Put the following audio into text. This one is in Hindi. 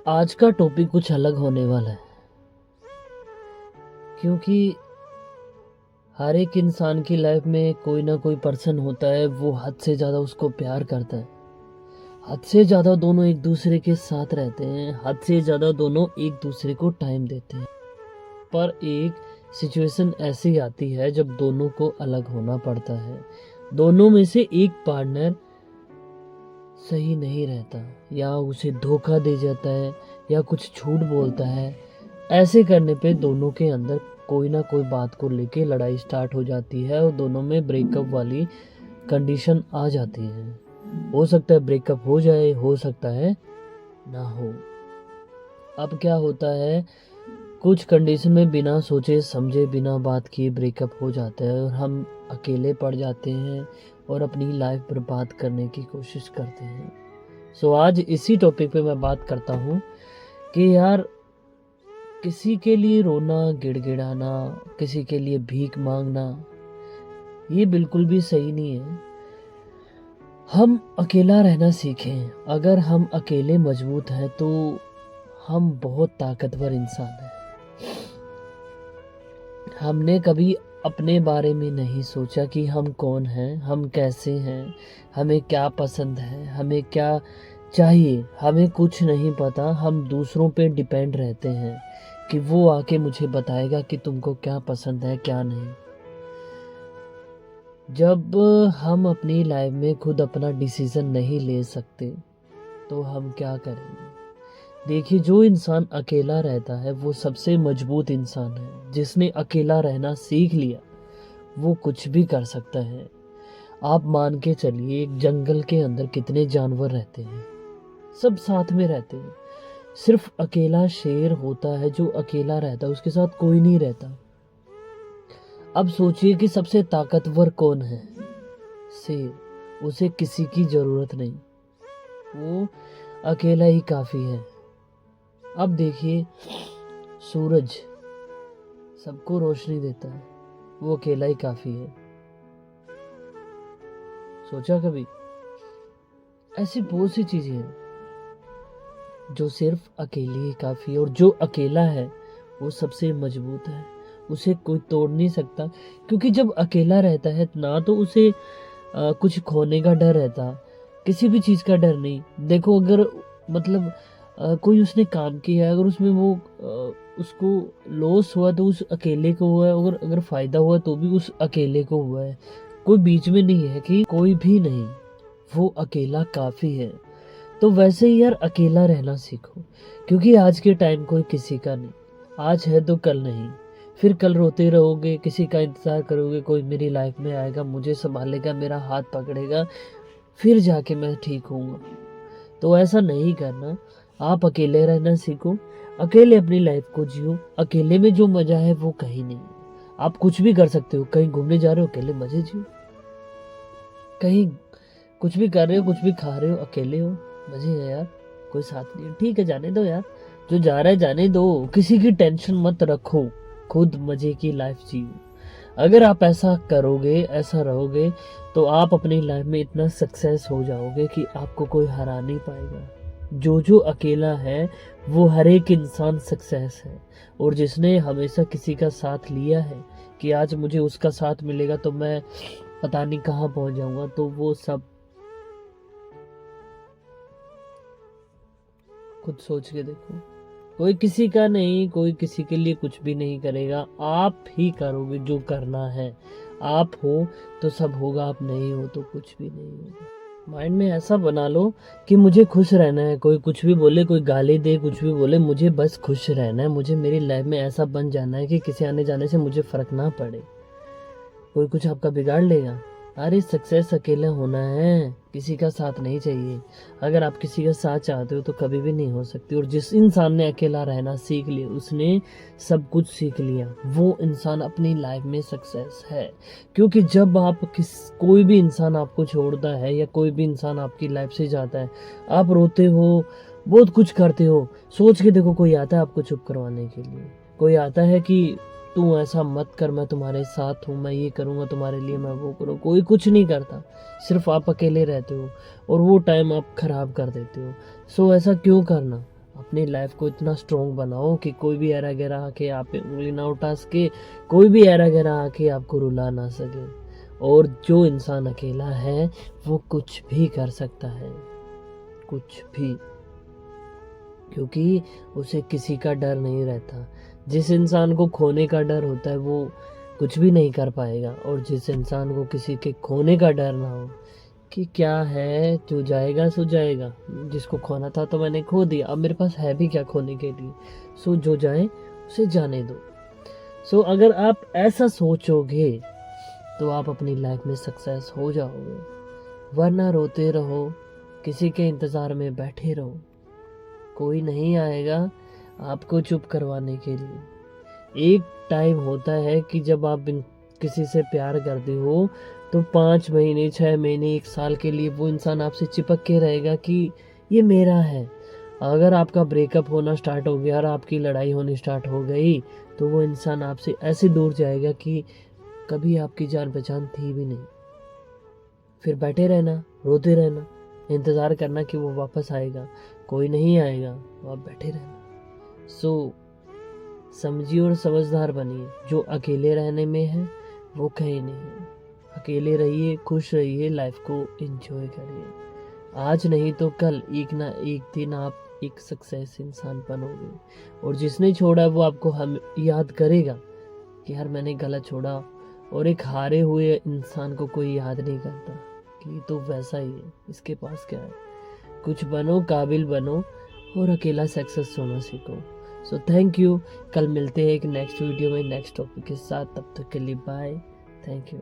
आज का टॉपिक कुछ अलग होने वाला है क्योंकि हर एक इंसान की लाइफ में कोई ना कोई पर्सन होता है, वो हद से ज़्यादा उसको प्यार करता है। हद से ज़्यादा दोनों एक दूसरे के साथ रहते हैं, हद से ज़्यादा दोनों एक दूसरे को टाइम देते हैं। पर एक सिचुएशन ऐसी आती है जब दोनों को अलग होना पड़ता है। दोनों में से एक पार्टनर सही नहीं रहता, या उसे धोखा दे जाता है, या कुछ झूठ बोलता है। ऐसे करने पे दोनों के अंदर कोई ना कोई बात को लेके लड़ाई स्टार्ट हो जाती है और दोनों में ब्रेकअप वाली कंडीशन आ जाती है। हो सकता है ब्रेकअप हो जाए, हो सकता है ना हो। अब क्या होता है, कुछ कंडीशन में बिना सोचे समझे, बिना बात किए ब्रेकअप हो जाता है और हम अकेले पड़ जाते हैं और अपनी लाइफ बर्बाद करने की कोशिश करते हैं। सो आज इसी टॉपिक पे मैं बात करता हूँ कि यार, किसी के लिए रोना, गिड़गिड़ाना, किसी के लिए भीख मांगना, ये बिल्कुल भी सही नहीं है। हम अकेला रहना सीखें। अगर हम अकेले मजबूत हैं तो हम बहुत ताकतवर इंसान हैं। हमने कभी अपने बारे में नहीं सोचा कि हम कौन हैं, हम कैसे हैं, हमें क्या पसंद है, हमें क्या चाहिए। हमें कुछ नहीं पता। हम दूसरों पे डिपेंड रहते हैं कि वो आके मुझे बताएगा कि तुमको क्या पसंद है, क्या नहीं। जब हम अपनी लाइफ में खुद अपना डिसीजन नहीं ले सकते तो हम क्या करेंगे। देखिए, जो इंसान अकेला रहता है वो सबसे मजबूत इंसान है। जिसने अकेला रहना सीख लिया वो कुछ भी कर सकता है। आप मान के चलिए, एक जंगल के अंदर कितने जानवर रहते हैं, सब साथ में रहते हैं। सिर्फ अकेला शेर होता है जो अकेला रहता है, उसके साथ कोई नहीं रहता। अब सोचिए कि सबसे ताकतवर कौन है? शेर। उसे किसी की जरूरत नहीं, वो अकेला ही काफी है। अब देखिए, सूरज सबको रोशनी देता है, वो अकेला ही काफी है। सोचा कभी? ऐसी बहुत सी चीजें हैं जो सिर्फ अकेली ही काफी है, और जो अकेला है वो सबसे मजबूत है। उसे कोई तोड़ नहीं सकता, क्योंकि जब अकेला रहता है ना तो उसे कुछ खोने का डर रहता, किसी भी चीज का डर नहीं। देखो, अगर मतलब कोई उसने काम किया है, अगर उसमें वो उसको लॉस हुआ तो उस अकेले को हुआ है, अगर फायदा हुआ तो भी उस अकेले को हुआ है। कोई बीच में नहीं है कि कोई भी नहीं, वो अकेला काफी है। तो वैसे ही यार, अकेला रहना सीखो, क्योंकि आज के टाइम कोई किसी का नहीं। आज है तो कल नहीं, फिर कल रोते रहोगे, किसी का इंतजार करोगे, कोई मेरी लाइफ में आएगा, मुझे संभालेगा, मेरा हाथ पकड़ेगा, फिर जाके मैं ठीक होऊंगा। तो ऐसा नहीं करना। आप अकेले रहना सीखो, अकेले अपनी लाइफ को जियो। अकेले में जो मजा है वो कहीं नहीं है। आप कुछ भी कर सकते हो। कहीं घूमने जा रहे हो, अकेले मजे जियो। कहीं कुछ भी कर रहे हो, कुछ भी खा रहे हो, अकेले हो, मजे है यार। कोई साथ नहीं है, ठीक है, जाने दो यार। जो जा रहा है जाने दो, किसी की टेंशन मत रखो, खुद मजे की लाइफ जियो। अगर आप ऐसा करोगे, ऐसा रहोगे, तो आप अपनी लाइफ में इतना सक्सेस हो जाओगे कि आपको कोई हरा नहीं पाएगा। जो अकेला है वो हर एक इंसान सक्सेस है। और जिसने हमेशा किसी का साथ लिया है कि आज मुझे उसका साथ मिलेगा तो मैं पता नहीं कहाँ पहुंच जाऊंगा, तो वो सब खुद सोच के देखो। कोई किसी का नहीं, कोई किसी के लिए कुछ भी नहीं करेगा। आप ही करोगे जो करना है। आप हो तो सब होगा, आप नहीं हो तो कुछ भी नहीं होगा। माइंड में ऐसा बना लो कि मुझे खुश रहना है। कोई कुछ भी बोले, कोई गाली दे, कुछ भी बोले, मुझे बस खुश रहना है। मुझे मेरी लाइफ में ऐसा बन जाना है कि किसी आने जाने से मुझे फर्क ना पड़े। कोई कुछ आपका बिगाड़ लेगा? अरे, सक्सेस अकेला होना है, किसी का साथ नहीं चाहिए। अगर आप किसी का साथ चाहते हो तो कभी भी नहीं हो सकती। और जिस इंसान ने अकेला रहना सीख लिया, उसने सब कुछ सीख लिया। वो इंसान अपनी लाइफ में सक्सेस है। क्योंकि जब आप कोई भी इंसान आपको छोड़ता है, या कोई भी इंसान आपकी लाइफ से जाता है, आप रोते हो, बहुत कुछ करते हो। सोच के देखो, कोई आता है आपको चुप करवाने के लिए, कोई आता है कि तू ऐसा मत कर, मैं तुम्हारे साथ हूँ, मैं ये करूँगा तुम्हारे लिए, मैं वो करूँ। कोई कुछ नहीं करता, सिर्फ आप अकेले रहते हो और वो टाइम आप खराब कर देते हो। सो ऐसा क्यों करना? अपनी लाइफ को इतना स्ट्रॉन्ग बनाओ कि कोई भी ऐरा गैरा आके आप पे उंगली ना उठा सके, कोई भी ऐरा गैरा आके आपको रुला ना सके। और जो इंसान अकेला है वो कुछ भी कर सकता है, कुछ भी, क्योंकि उसे किसी का डर नहीं रहता। जिस इंसान को खोने का डर होता है वो कुछ भी नहीं कर पाएगा, और जिस इंसान को किसी के खोने का डर ना हो कि क्या है, जो जाएगा सो जाएगा, जिसको खोना था तो मैंने खो दिया, अब मेरे पास है भी क्या खोने के लिए, सो जो जाए उसे जाने दो। सो अगर आप ऐसा सोचोगे तो आप अपनी लाइफ में सक्सेस हो जाओगे, वरना रोते रहो, किसी के इंतज़ार में बैठे रहो, कोई नहीं आएगा आपको चुप करवाने के लिए। एक टाइम होता है कि जब आप किसी से प्यार करते हो तो 5 महीने, 6 महीने, 1 साल के लिए वो इंसान आपसे चिपक के रहेगा कि ये मेरा है। अगर आपका ब्रेकअप होना स्टार्ट हो गया और आपकी लड़ाई होनी स्टार्ट हो गई तो वो इंसान आपसे ऐसे दूर जाएगा कि कभी आपकी जान पहचान थी भी नहीं। फिर बैठे रहना, रोते रहना, इंतज़ार करना कि वो वापस आएगा, कोई नहीं आएगा, तो आप बैठे रहना। सो समझिए और समझदार बनिए, जो अकेले रहने में है वो कहीं नहीं है। अकेले रहिए, खुश रहिए, लाइफ को एंजॉय करिए। आज नहीं तो कल एक ना एक दिन आप एक सक्सेस इंसान बनोगे, और जिसने छोड़ा वो आपको हम याद करेगा कि यार मैंने गलत छोड़ा। और एक हारे हुए इंसान को कोई याद नहीं करता कि ये तो वैसा ही है, इसके पास क्या है। कुछ बनो, काबिल बनो, और अकेला सक्सेस होना सीखो। So thank you. कल मिलते हैं एक नेक्स्ट वीडियो में नेक्स्ट टॉपिक के साथ। तब तक के लिए बाय, थैंक यू।